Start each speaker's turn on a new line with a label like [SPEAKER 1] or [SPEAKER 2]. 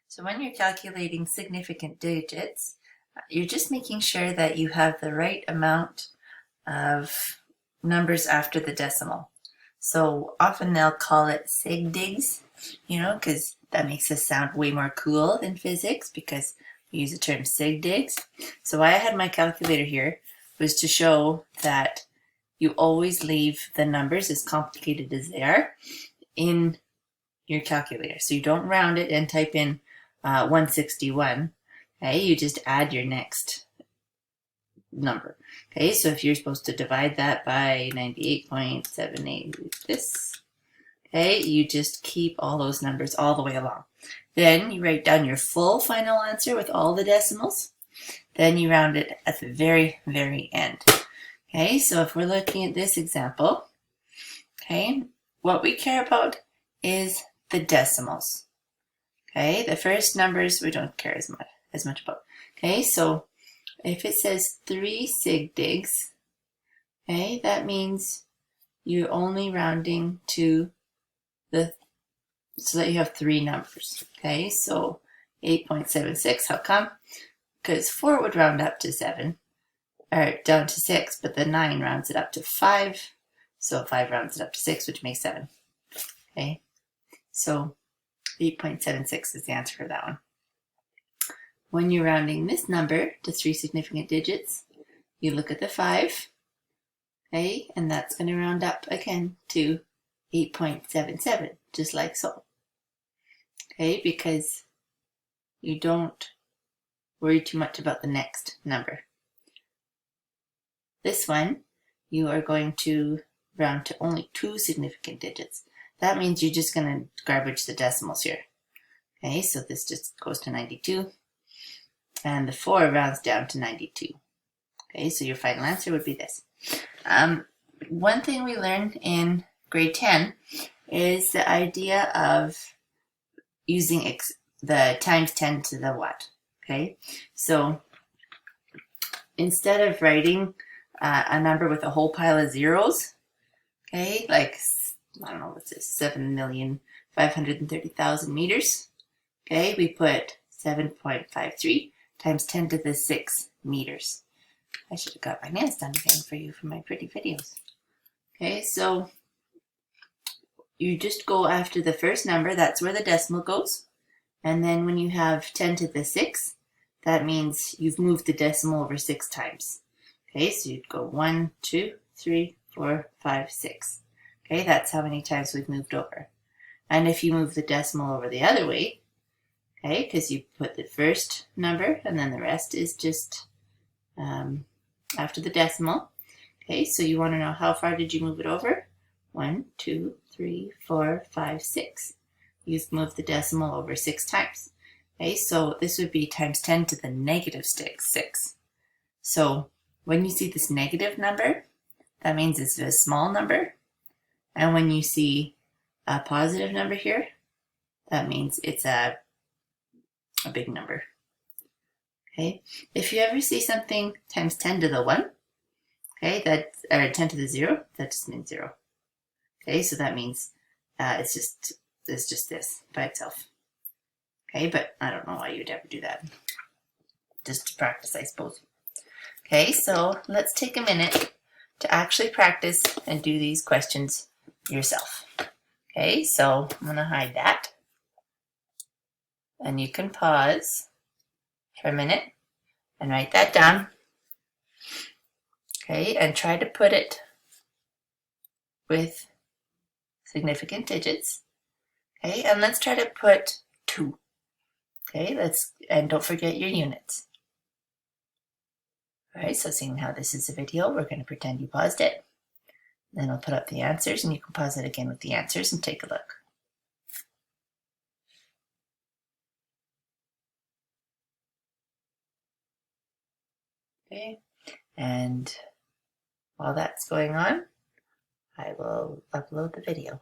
[SPEAKER 1] So when you're calculating significant digits, you're just making sure that you have the right amount of numbers after the decimal. So often they'll call it sig digs, because that makes us sound way more cool in physics because we use the term sig digs. So why I had my calculator here was to show that you always leave the numbers, as complicated as they are, in your calculator. So you don't round it and type in 161. Okay, you just add your next number. Okay, so if you're supposed to divide that by 98.78, this, okay, you just keep all those numbers all the way along. Then you write down your full final answer with all the decimals. Then you round it at the very, very end. Okay, so if we're looking at this example, okay, what we care about is the decimals. Okay, the first numbers we don't care as much about. Okay, so if it says 3 sig digs, okay, that means you're only rounding to so that you have 3 numbers. Okay, so 8.76, how come? Because 4 would round up to 7, or down to 6, but the 9 rounds it up to 5, so 5 rounds it up to 6, which makes 7. Okay, so 8.76 is the answer for that one. When you're rounding this number to 3 significant digits, you look at the 5, okay, and that's going to round up again to 8.77, just like so. Okay, because you don't worry too much about the next number. This one, you are going to round to only 2 significant digits. That means you're just going to garbage the decimals here. Okay, so this just goes to 92. And the 4 rounds down to 92. Okay, so your final answer would be this. One thing we learned in grade 10 is the idea of using the times 10 to the what. Okay, so instead of writing a number with a whole pile of zeros, okay, like, I don't know, what's this, 7,530,000 meters, okay, we put 7.53 times 10 to the 6 meters. I should have got my nails done again for you for my pretty videos. Okay, so you just go after the first number, that's where the decimal goes. And then when you have 10 to the 6, that means you've moved the decimal over 6 times. Okay, so you'd go 1, 2, 3, 4, 5, 6. Okay, that's how many times we've moved over. And if you move the decimal over the other way, okay, because you put the first number and then the rest is just after the decimal. Okay, so you want to know how far did you move it over? 1, 2, 3, 4, 5, 6. You've moved the decimal over 6 times. Okay, so this would be times 10 to the negative 6. So when you see this negative number, that means it's a small number. And when you see a positive number here, that means it's a big number. Okay, if you ever see something times 10 to the 1, okay, or 10 to the 0, that just means 0. Okay, so that means it's just this by itself. Okay, but I don't know why you'd ever do that. Just to practice, I suppose. Okay, so let's take a minute to actually practice and do these questions yourself. Okay, so I'm going to hide that. And you can pause for a minute and write that down. Okay, and try to put it with significant digits. Okay, and let's try to put 2. Okay, and don't forget your units. All right, so seeing how this is a video, we're going to pretend you paused it. Then I'll put up the answers, and you can pause it again with the answers and take a look. Okay, and while that's going on, I will upload the video.